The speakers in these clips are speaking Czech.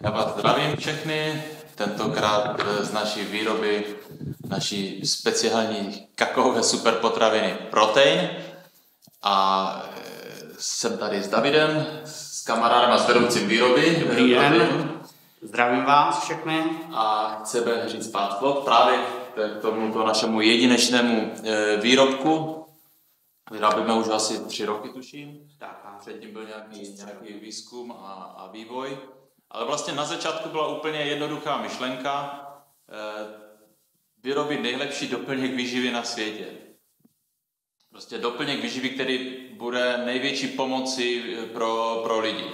Já vás zdravím všechny, tentokrát z naší výroby, naší speciální kakaové superpotraviny Protein. A jsem tady s Davidem, s kamarádem a s vedoucím výroby. Dobrý den, zdravím vás všechny. A chceme říct pár slov právě k tomuto našemu jedinečnému výrobku. Vyrábíme už asi 3 roky, tuším. Předtím byl nějaký výzkum a vývoj. Ale vlastně na začátku byla úplně jednoduchá myšlenka vyrobit nejlepší doplněk výživy na světě. Prostě doplněk výživy, který bude největší pomoci pro lidi.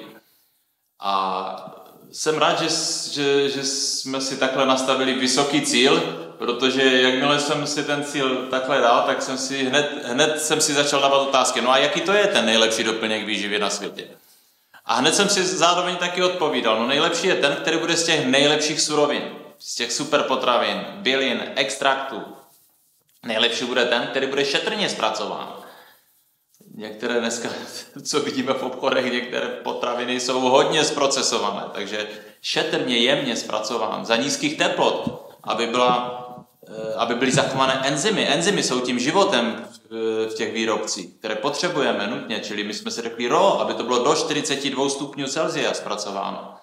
A jsem rád, že jsme si takhle nastavili vysoký cíl, protože jakmile jsem si ten cíl takhle dal, tak jsem si hned jsem si začal dávat otázky. No a jaký to je ten nejlepší doplněk výživy na světě? A hned jsem si zároveň taky odpovídal. No nejlepší je ten, který bude z těch nejlepších surovin, z těch superpotravin, bylin, extraktů. Nejlepší bude ten, který bude šetrně zpracován. Některé dneska, co vidíme v obchodech, některé potraviny jsou hodně zprocesované, takže šetrně, jemně zpracován, za nízkých teplot, aby byly zachované enzymy. Enzymy jsou tím životem v těch výrobcích, které potřebujeme nutně, čili my jsme si řekli aby to bylo do 42 stupňů Celsia zpracováno.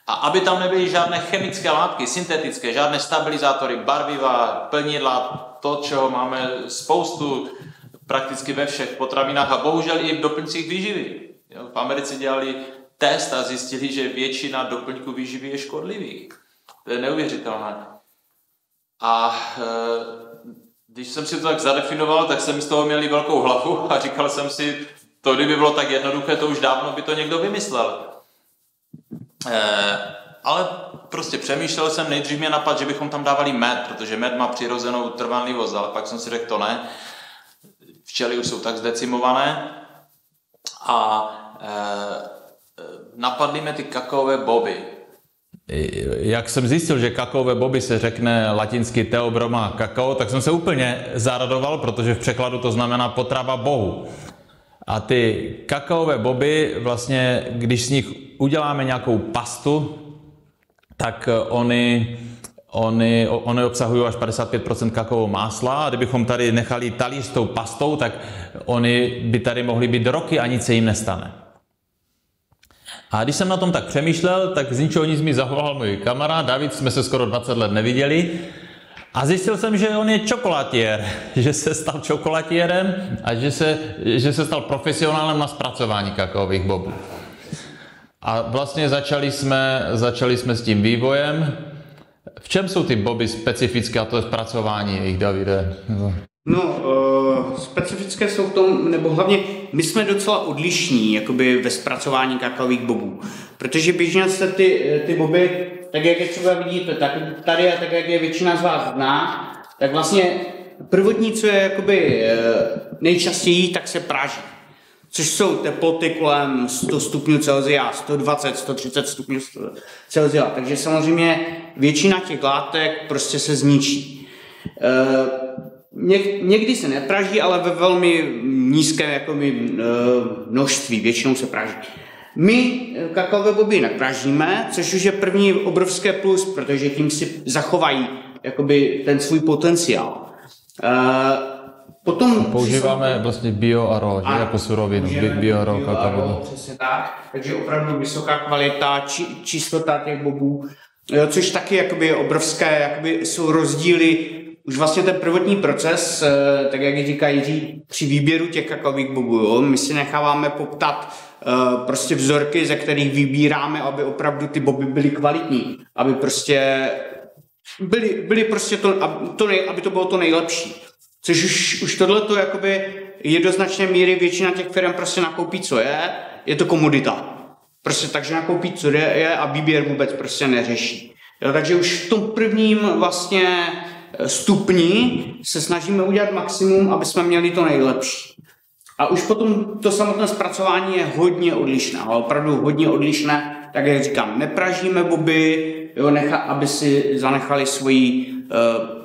A aby tam nebyly žádné chemické látky, syntetické, žádné stabilizátory, barviva, plnidla, to, čeho máme spoustu prakticky ve všech potravinách a bohužel i v doplňcích výživy. V Americe dělali test a zjistili, že většina doplňků výživy je škodlivých. To je neuvěřitelné. A když jsem si to tak zadefinoval, tak jsem z toho měl i velkou hlavu a říkal jsem si, to kdyby bylo tak jednoduché, to už dávno by to někdo vymyslel. Ale prostě přemýšlel jsem, nejdřív mě napadl, že bychom tam dávali med, protože med má přirozenou trvanlivost, ale pak jsem si řekl, to ne. Včely už jsou tak zdecimované a napadly mě ty kakaové boby. Jak jsem zjistil, že kakaové boby se řekne latinsky Theobroma kakao, tak jsem se úplně zaradoval, protože v překladu to znamená potrava bohu. A ty kakaové boby, vlastně, když z nich uděláme nějakou pastu, tak oni obsahují až 55% kakaového másla a kdybychom tady nechali talíř s tou pastou, tak oni by tady mohli být roky a nic se jim nestane. A když jsem na tom tak přemýšlel, tak z ničeho nic mi zavolal můj kamarád David, jsme se skoro 20 let neviděli a zjistil jsem, že on je čokolatiér, že se stal čokolatiérem a že se stal profesionálem na zpracování kakaových bobů. A vlastně začali jsme s tím vývojem. V čem jsou ty boby specifické a to je zpracování jejich, Davide? Specifické jsou v tom, nebo hlavně my jsme docela odlišní jakoby ve zpracování kakaových bobů. Protože běžně se ty boby, tak jak je třeba vidíte, tak tady a tak jak je většina z vás zná, tak vlastně prvotní, co je jakoby nejčastěji, tak se praží. Což jsou teploty kolem 100 stupňů Celsia, 120, 130 stupňů Celsia. Takže samozřejmě většina těch látek prostě se zničí. Někdy se nepraží, ale ve velmi nízkém množství, většinou se praží. My kakaové boby nepražíme, což už je první obrovské plus, protože tím si zachovají jakoby ten svůj potenciál. Potom používáme vlastně bio a raw, jako surovinu, bio a raw kakao. Přesně tak, takže opravdu vysoká kvalita, čistota těch bobů, což taky jakoby je obrovské, jakoby jsou rozdíly. Už vlastně ten prvotní proces, tak jak říká Jiří, při výběru těch kakaových bobů, jo? My si necháváme poptat prostě vzorky, ze kterých vybíráme, aby opravdu ty boby byly kvalitní, aby prostě byly prostě aby to bylo to nejlepší. Což už tohleto jakoby je do značné míry většina těch firm prostě nakoupí, co je to komodita. Prostě takže nakoupí, co je a výběr vůbec prostě neřeší. Jo, takže už v tom prvním vlastně stupni se snažíme udělat maximum, aby jsme měli to nejlepší. A už potom to samotné zpracování je hodně odlišné, ale opravdu hodně odlišné. Tak jak říkám, nepražíme boby, jo, aby si zanechali svoji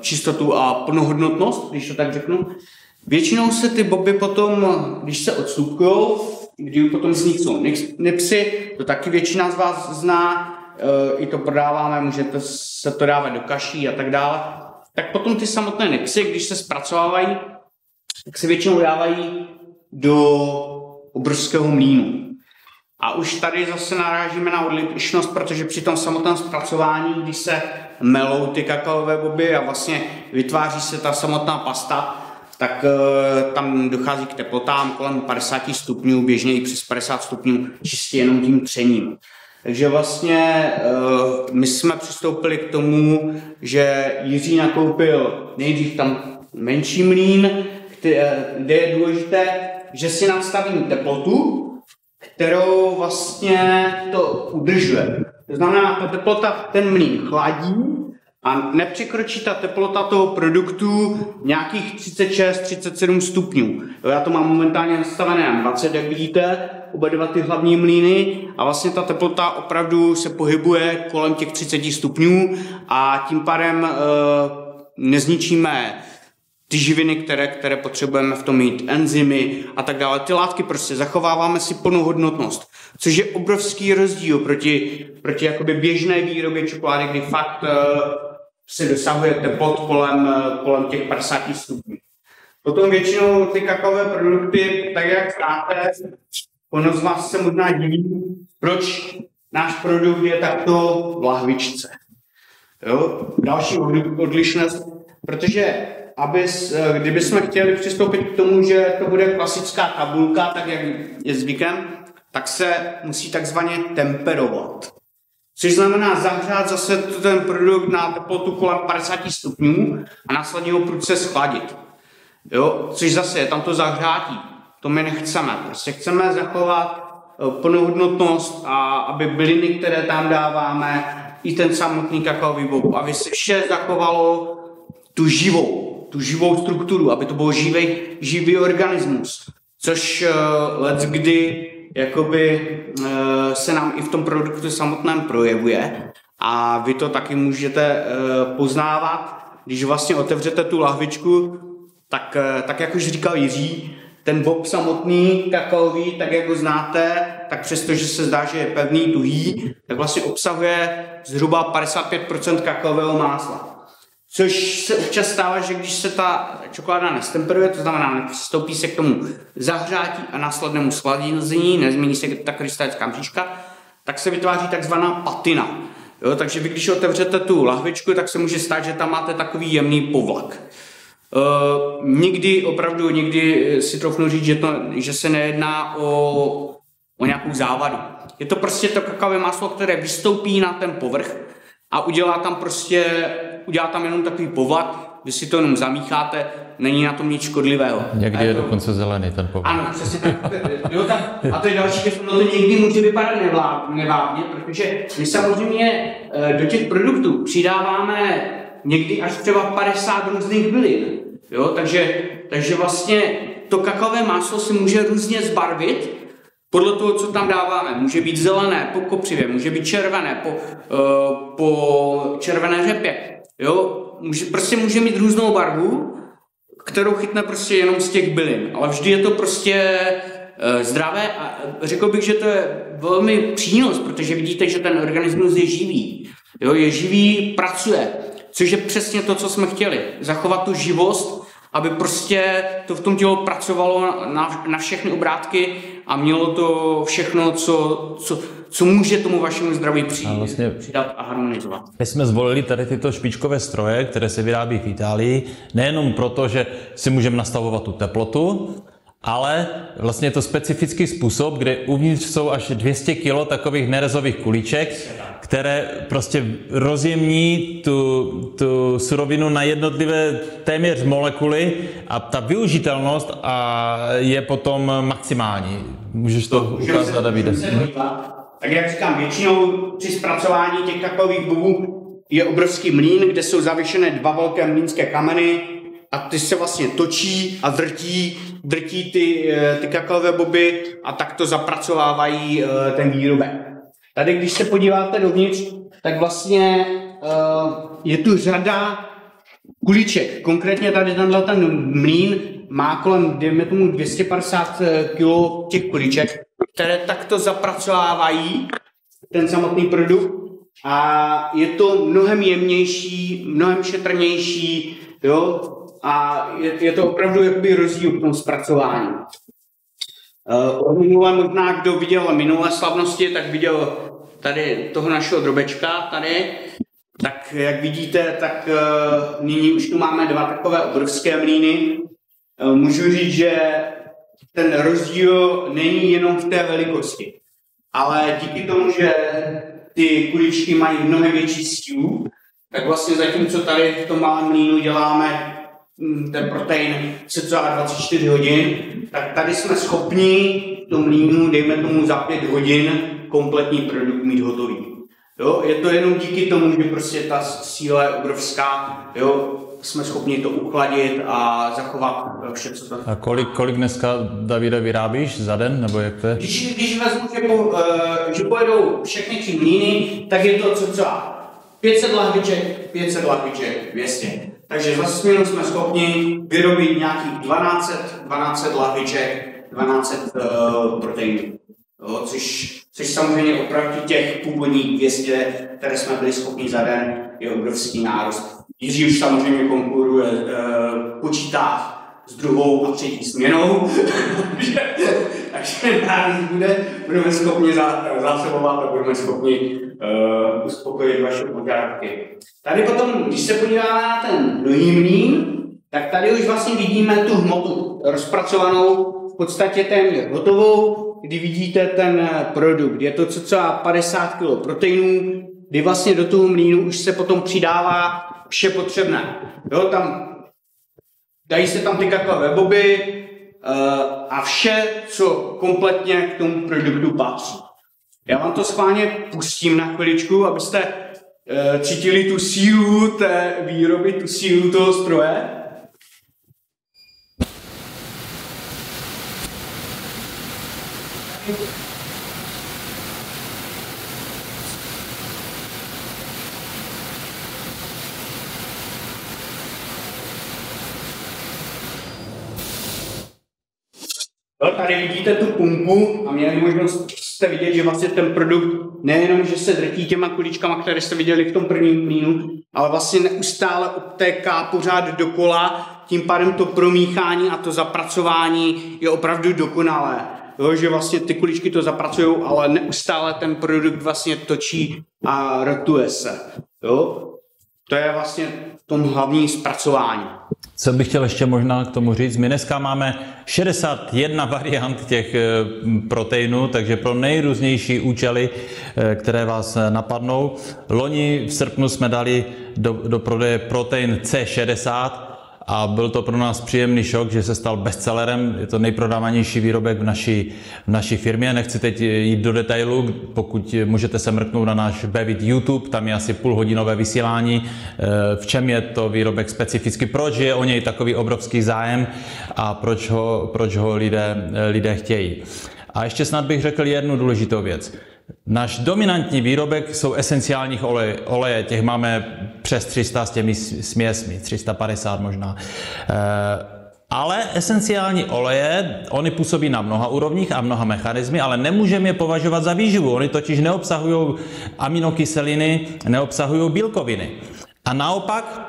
čistotu a plnohodnotnost, když to tak řeknu. Většinou se ty boby potom, když se odstupkujou, kdy potom vzniknou nipsy, to taky většina z vás zná, i to prodáváme, můžete se to dávat do kaší a tak dále. Tak potom ty samotné nipsy, když se zpracovávají, tak se většinou dávají do obrovského mlýnu. A už tady zase narážíme na odlišnost, protože při tom samotném zpracování, když se melou ty kakaové boby a vlastně vytváří se ta samotná pasta, tak tam dochází k teplotám kolem 50 stupňů, běžně i přes 50 stupňů, čistě jenom tím třením. Takže vlastně my jsme přistoupili k tomu, že Jiří nakoupil nejdřív tam menší mlýn, kde je důležité, že si nastavím teplotu, kterou vlastně to udržuje. To znamená, ta teplota ten mlýn chladí a nepřekročí ta teplota toho produktu nějakých 36-37 stupňů. Já to mám momentálně nastavené na 20, jak vidíte, oba dva ty hlavní mlýny a vlastně ta teplota opravdu se pohybuje kolem těch 30 stupňů a tím pádem nezničíme ty živiny, které potřebujeme v tom mít, enzymy a tak dále. Ty látky prostě zachováváme si plnou hodnotnost, což je obrovský rozdíl proti jakoby běžné výrobě čokolády, kdy fakt se dosahuje teplot kolem těch 50 stupňů. Potom většinou ty kakaové produkty, tak jak znáte, ono z vás se možná diví, proč náš produkt je takto v lahvičce. Jo? Další odlišnost, protože kdybychom chtěli přistoupit k tomu, že to bude klasická tabulka, tak jak je zvykem, tak se musí takzvaně temperovat. Což znamená zahřát zase ten produkt na teplotu kolem 50 stupňů a následně ho prudce schladit. Jo? Což zase je tam to zahřátí. To my nechceme. Prostě chceme zachovat plnohodnotnost a aby byliny, které tam dáváme, i ten samotný kakaový bob, aby se vše zachovalo tu živou strukturu, aby to byl živý organismus. Což leckdy jakoby se nám i v tom produktu samotném projevuje a vy to taky můžete poznávat, když vlastně otevřete tu lahvičku, tak jak už říkal Jiří, ten bob samotný kakaový, tak jak ho znáte, tak přestože se zdá, že je pevný, tuhý, tak vlastně obsahuje zhruba 55% kakaového másla. Což se občas stává, že když se ta čokoláda nestemperuje, to znamená, nepřistoupí se k tomu zahřátí a následnému sladění, nezmění se ta krystalická mřížka, tak se vytváří takzvaná patina. Jo, takže vy, když otevřete tu lahvičku, tak se může stát, že tam máte takový jemný povlak. Někdy si troufnu říct, že se nejedná o nějakou závadu. Je to prostě to kakaové máslo, které vystoupí na ten povrch a udělá tam jenom takový povlak, vy si to jenom zamícháte, není na tom nic škodlivého. Někdy je dokonce zelený ten povlak. Ano, přesně tak. A to je další věc, to někdy může vypadat nevábně, protože my samozřejmě do těch produktů přidáváme někdy až třeba 50 různých bylin. Jo? Takže vlastně to kakaové máslo se může různě zbarvit podle toho, co tam dáváme. Může být zelené po kopřivě, může být červené po červené řepě. Jo? Může mít různou barvu, kterou chytne prostě jenom z těch bylin. Ale vždy je to prostě zdravé a řekl bych, že to je velmi přínos, protože vidíte, že ten organismus je živý. Jo? Je živý, pracuje. Což je přesně to, co jsme chtěli. Zachovat tu živost, aby prostě to v tom tělo pracovalo na všechny obrátky a mělo to všechno, co může tomu vašemu zdraví přidat a harmonizovat. My jsme zvolili tady tyto špičkové stroje, které se vyrábí v Itálii, nejenom proto, že si můžeme nastavovat tu teplotu, ale vlastně je to specifický způsob, kde uvnitř jsou až 200 kg takových nerezových kuliček, které prostě rozjemní tu surovinu na jednotlivé téměř molekuly a ta využitelnost je potom maximální. Můžeš to ukázat, Davide? Tak jak říkám, většinou při zpracování těch kakaových bobů je obrovský mlýn, kde jsou zavěšené 2 velké mlýnské kameny a ty se vlastně točí a drtí ty kakaové boby a tak to zapracovávají ten výrobek. Tady, když se podíváte dovnitř, tak vlastně je tu řada kuliček. Konkrétně tady ten mlýn má kolem 250 kg těch kuliček. které takto zapracovávají ten samotný produkt a je to mnohem jemnější, mnohem šetrnější, jo, a je to opravdu jakoby rozdíl v tom zpracování. Možná, kdo viděl minulé slavnosti, tak viděl tady toho našeho drobečka tady. Tak jak vidíte, tak nyní už tu máme 2 takové obrovské mlýny. Můžu říct, že ten rozdíl není jenom v té velikosti, ale díky tomu, že ty kuličky mají mnohem větší sílu, tak vlastně zatímco tady v tom malém mlýnu děláme ten protein cca 24 hodin, tak tady jsme schopni v tom mlýnu, dejme tomu za 5 hodin, kompletní produkt mít hotový. Jo, je to jenom díky tomu, že prostě ta síla je obrovská, jo, jsme schopni to uchladit a zachovat vše, co to... A kolik dneska, Davide, vyrábíš za den, nebo jak to je? Když vezmu, že pojedou všechny 3 mlýny, tak je to cca 500 lahviček, 200. Takže za směnu jsme schopni vyrobit nějakých 1200 lahviček, 1200 proteinů. Jo, což samozřejmě oproti těch původních 200, které jsme byli schopni za den, je obrovský nárůst. Jiří už samozřejmě konkuruje, počítá s 2. a 3. směnou, takže nárůst budeme schopni zásobovat a budeme schopni uspokojit vaše požadavky. Tady potom, když se podíváme na ten druhý mlýn, tak tady už vlastně vidíme tu hmotu rozpracovanou, v podstatě téměř hotovou, kdy vidíte ten produkt. Je to cca 50 kg proteinů, kdy vlastně do toho mlýnu už se potom přidává vše potřebné. Jo, dají se tam ty kakaové boby a vše, co kompletně k tomu produktu patří. Já vám to schválně pustím na chviličku, abyste cítili tu sílu té výroby, tu sílu toho stroje. Tady vidíte tu pumpu a měli možnost jste vidět, že vlastně ten produkt nejenom, že se drtí těma kuličkama, které jste viděli v tom prvním mlýnu, ale vlastně neustále obtéká pořád dokola, tím pádem to promíchání a to zapracování je opravdu dokonalé. Jo, že vlastně ty kuličky to zapracují, ale neustále ten produkt vlastně točí a rotuje se. Jo? To je vlastně v tom hlavní zpracování. Co bych chtěl ještě možná k tomu říct, my dneska máme 61 variant těch proteinů, takže pro nejrůznější účely, které vás napadnou. Loni v srpnu jsme dali do prodeje protein C60 a byl to pro nás příjemný šok, že se stal bestsellerem. Je to nejprodávanější výrobek v naší firmě. Nechci teď jít do detailu, pokud můžete se mrknout na náš Bevit YouTube, tam je asi půlhodinové vysílání, v čem je to výrobek specificky, proč je o něj takový obrovský zájem a proč ho lidé chtějí. A ještě snad bych řekl jednu důležitou věc. Náš dominantní výrobek jsou esenciální oleje, těch máme přes 300 s těmi směsmi, 350 možná. Ale esenciální oleje, oni působí na mnoha úrovních a mnoha mechanismy, ale nemůžeme je považovat za výživu. Oni totiž neobsahují aminokyseliny, neobsahují bílkoviny. A naopak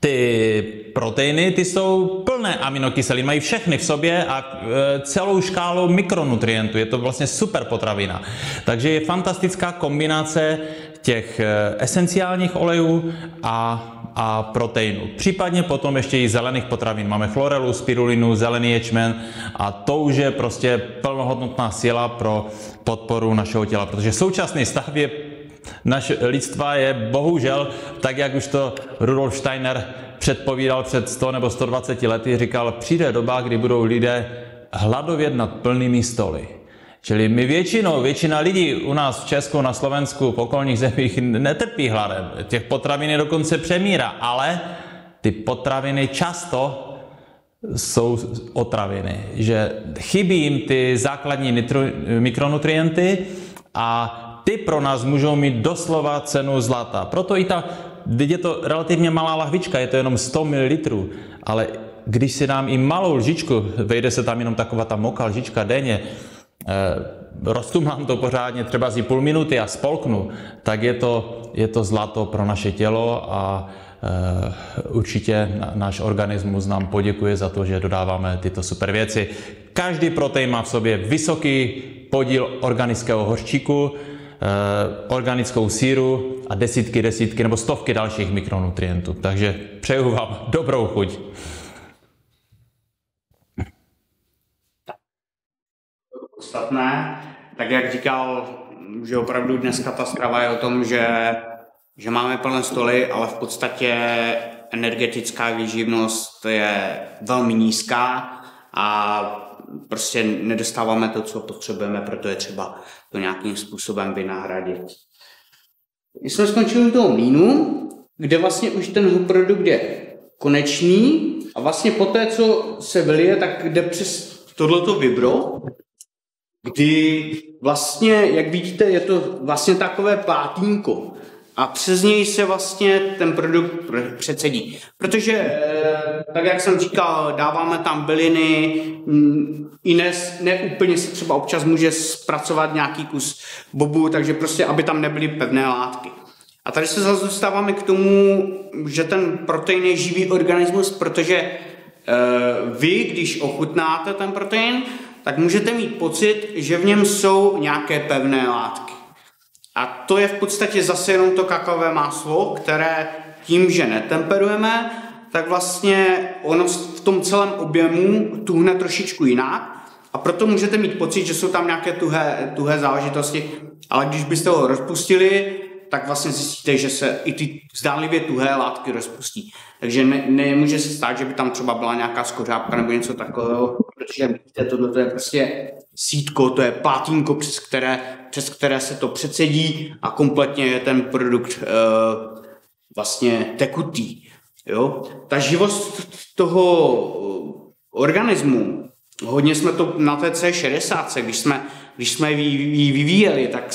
ty proteiny, ty jsou plné aminokyselin, mají všechny v sobě a celou škálu mikronutrientů. Je to vlastně super potravina. Takže je fantastická kombinace těch esenciálních olejů a proteinů. Případně potom ještě i zelených potravin. Máme chlorelu, spirulinu, zelený ječmen a to už je prostě plnohodnotná síla pro podporu našeho těla, protože současný stav je naše lidstva je bohužel, tak jak už to Rudolf Steiner předpovídal před 100 nebo 120 lety, říkal, přijde doba, kdy budou lidé hladovět nad plnými stoly. Čili my většina lidí u nás v Česku, na Slovensku, v okolních zemích netrpí hladem. Těch potravin je dokonce přemírá, ale ty potraviny často jsou otraviny, že chybí jim ty základní mikronutrienty a ty pro nás můžou mít doslova cenu zlata. Proto i je to relativně malá lahvička, je to jenom 100 ml, ale když si dám i malou lžičku, vejde se tam jenom taková ta mokrá lžička denně, roztumlám to pořádně třeba z půl minuty a spolknu, tak je to zlato pro naše tělo a určitě náš organismus nám poděkuje za to, že dodáváme tyto super věci. Každý protein má v sobě vysoký podíl organického hořčíku, organickou síru a desítky nebo stovky dalších mikronutrientů. Takže přeju vám dobrou chuť. Podstatné, tak jak říkal, že opravdu dneska ta strava je o tom, že máme plné stoly, ale v podstatě energetická výživnost je velmi nízká a prostě nedostáváme to, co potřebujeme, proto je třeba to nějakým způsobem vynahradit. My jsme skončili u toho mlýnu, kde vlastně už ten produkt je konečný a vlastně poté, co se vylije, tak jde přes tohleto vibro, kdy vlastně, jak vidíte, je to vlastně takové plátínko a přes něj se vlastně ten produkt přecedí. Protože, tak jak jsem říkal, dáváme tam byliny, i ne úplně se třeba občas může zpracovat nějaký kus bobu, takže prostě, aby tam nebyly pevné látky. A tady se zase dostáváme k tomu, že ten protein je živý organismus, protože vy, když ochutnáte ten protein, tak můžete mít pocit, že v něm jsou nějaké pevné látky. A to je v podstatě zase jenom to kakaové máslo, které tím, že netemperujeme, tak vlastně ono v tom celém objemu tuhne trošičku jinak. A proto můžete mít pocit, že jsou tam nějaké tuhé záležitosti, ale když byste ho rozpustili, tak vlastně zjistíte, že se i ty zdánlivě tuhé látky rozpustí. Takže nemůže se stát, že by tam třeba byla nějaká skořápka nebo něco takového, protože vidíte, tohle je prostě sítko, to je plátínko, přes které se to přecedí a kompletně je ten produkt vlastně tekutý. Jo? Ta živost toho organismu, hodně jsme to na té C60, když jsme ji vyvíjeli, tak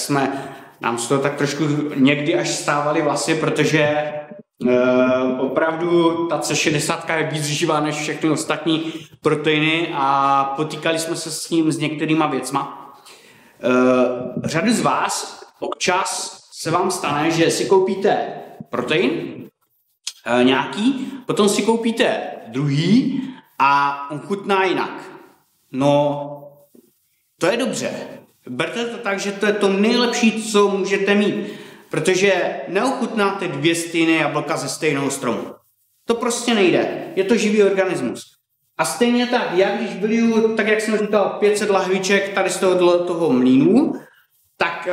nám z toho tak trošku někdy až stávali vlasy, protože opravdu ta C60 je víc živá než všechny ostatní proteiny a potýkali jsme se s některýma věcma. Řadu z vás občas se vám stane, že si koupíte protein nějaký, potom si koupíte druhý a on chutná jinak. No, to je dobře. Berte to tak, že to je to nejlepší, co můžete mít, protože neochutnáte 2 stejné jablka ze stejného stromu. To prostě nejde. Je to živý organismus. A stejně tak, já když vyliju, tak jak jsem říkal, 500 lahviček tady z toho mlýnu, tak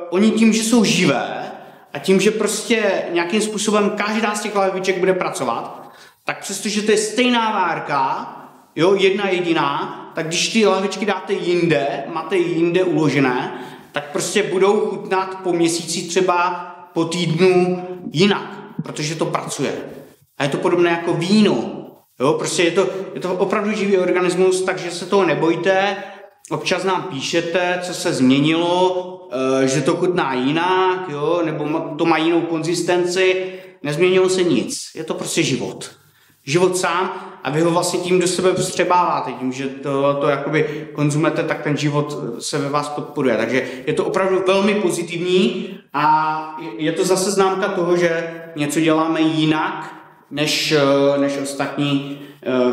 oni tím, že jsou živé a tím, že prostě nějakým způsobem každá z těch lahviček bude pracovat, tak přestože to je stejná várka, jo, jedna jediná, tak když ty lahvičky dáte jinde, máte ji jinde uložené, tak prostě budou chutnat po měsíci, třeba po týdnu jinak, protože to pracuje. A je to podobné jako víno. Jo, prostě je to opravdu živý organismus, takže se toho nebojte. Občas nám píšete, co se změnilo, že to chutná jinak, jo, nebo to má jinou konzistenci. Nezměnilo se nic. Je to prostě život. Život sám a vy ho vlastně tím do sebe vstřebáváte, tím, že to jakoby konzumujete, tak ten život se ve vás podporuje. Takže je to opravdu velmi pozitivní a je to zase známka toho, že něco děláme jinak než ostatní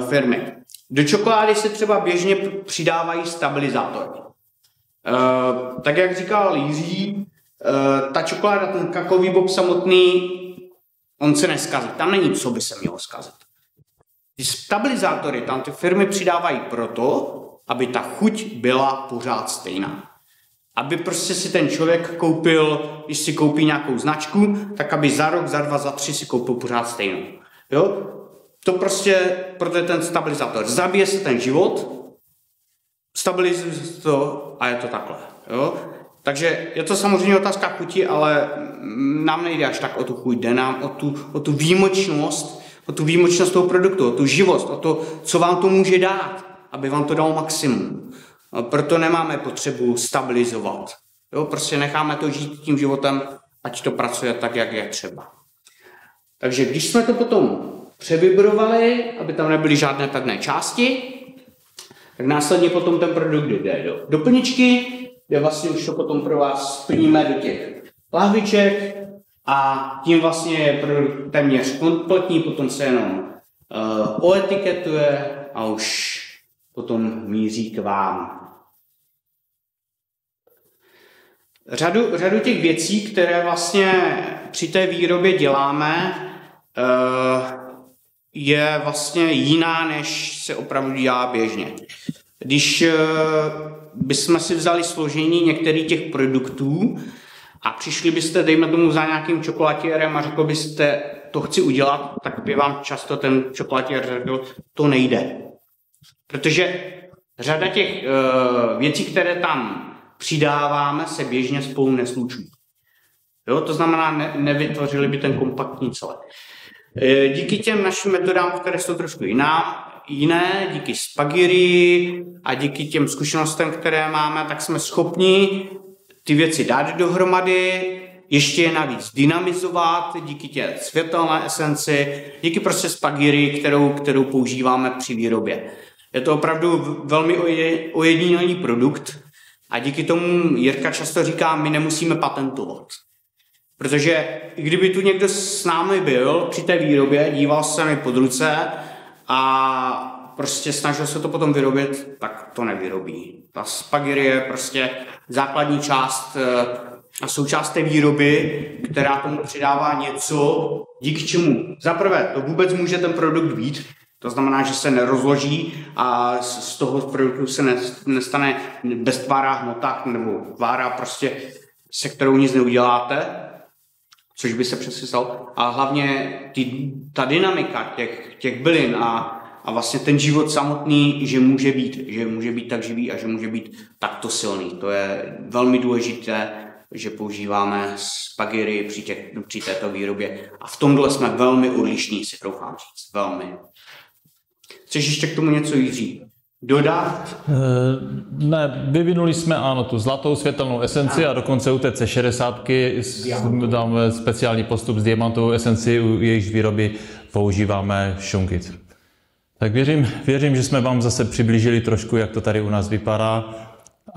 firmy. Do čokolády se třeba běžně přidávají stabilizátory. Tak jak říkal Jiří, ta čokoláda, ten kakaový bob samotný, on se neskazí. Tam není, co by se mělo zkazit. Ty stabilizátory tam ty firmy přidávají proto, aby ta chuť byla pořád stejná. Aby prostě si ten člověk koupil, když si koupí nějakou značku, tak aby za rok, za 2, za 3 si koupil pořád stejnou. Jo? To prostě, proto je ten stabilizátor. Zabije se ten život, stabilizuje to a je to takhle. Jo? Takže je to samozřejmě otázka chuti, ale nám nejde až tak o tu chuť, jde nám o tu výjimečnost toho produktu, o tu živost, o to, co vám to může dát, aby vám to dalo maximum. Proto nemáme potřebu stabilizovat. Jo, prostě necháme to žít tím životem, ať to pracuje tak, jak je třeba. Takže když jsme to potom převibrovali, aby tam nebyly žádné pevné části, tak následně potom ten produkt jde do doplničky, kde vlastně už to potom pro vás splníme do těch lahviček a tím vlastně je produkt téměř kompletní, potom se jenom oetiketuje a už potom míří k vám. Řadu těch věcí, které vlastně při té výrobě děláme, je vlastně jiná, než se opravdu dělá běžně. Když bychom si vzali složení některých těch produktů a přišli byste, dejme tomu, za nějakým čokolatérem a řekl byste, to chci udělat, tak by vám často ten čokolatér řekl, to nejde. Protože řada těch věcí, které tam přidáváme, se běžně spolu neslučují. Jo, to znamená, nevytvořili by ten kompaktní celek. Díky těm našim metodám, které jsou trošku jiné, díky Spagyrii a díky těm zkušenostem, které máme, tak jsme schopni ty věci dát dohromady, ještě je navíc dynamizovat díky té světelné esenci, díky prostě Spagyrii, kterou používáme při výrobě. Je to opravdu velmi ojedinělý produkt a díky tomu Jirka často říká, my nemusíme patentovat. Protože kdyby tu někdo s námi byl při té výrobě, díval se mi pod ruce a prostě snažil se to potom vyrobit, tak to nevyrobí. Ta Spagyrie je prostě základní část a součást té výroby, která tomu přidává něco, díky čemu zaprvé to vůbec může ten produkt být, to znamená, že se nerozloží a z toho produktu se nestane beztvárá hmota nebo vára prostě, se kterou nic neuděláte, což by se přesně stalo. A hlavně ta dynamika těch bylin a vlastně ten život samotný, že může být tak živý a že může být takto silný. To je velmi důležité, že používáme Spagyrii při této výrobě. A v tomhle jsme velmi odlišní, si troufám říct. Velmi. Chceš ještě k tomu něco, Jiří, dodat? Ne, vyvinuli jsme tu zlatou světelnou esenci a dokonce u té C60 dáme speciální postup s diamantovou esenci, u jejíž výroby používáme šunkit. Tak věřím, že jsme vám zase přiblížili trošku, jak to tady u nás vypadá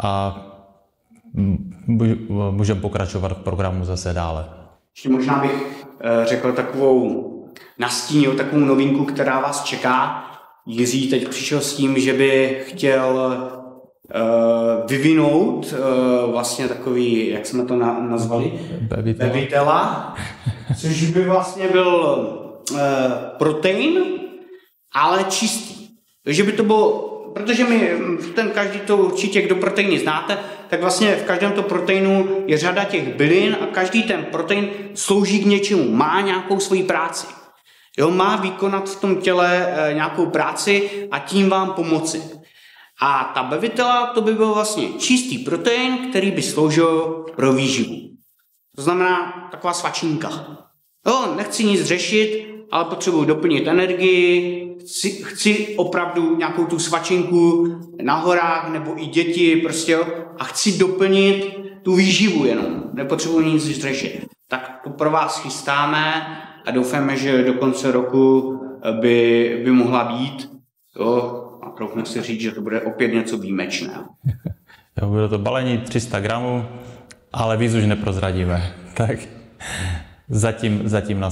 a můžeme pokračovat v programu zase dále. Ještě možná bych řekl nastínil takovou novinku, která vás čeká. Jiří teď přišel s tím, že by chtěl vyvinout vlastně takový, jak jsme to nazvali? Bevitela. Což by vlastně byl protein, ale čistý. Takže by to bylo, protože každý to určitě, kdo proteiny znáte, tak vlastně v každém to proteinu je řada těch bylin a každý ten protein slouží k něčemu, má nějakou svoji práci. Jo, má vykonat v tom těle nějakou práci a tím vám pomoci. A ta bevitela, to by byl vlastně čistý protein, který by sloužil pro výživu. To znamená taková svačinka. Jo, nechci nic řešit, ale potřebuji doplnit energii, chci opravdu nějakou tu svačinku na horách nebo i děti prostě, jo, a chci doplnit tu výživu jenom, nepotřebuji nic řešit. Tak to pro vás chystáme a doufáme, že do konce roku by mohla být. Jo, a troufnu si říct, že to bude opět něco výjimečného. Jo, bude to balení 300 gramů, ale víc už neprozradíme. Tak zatím na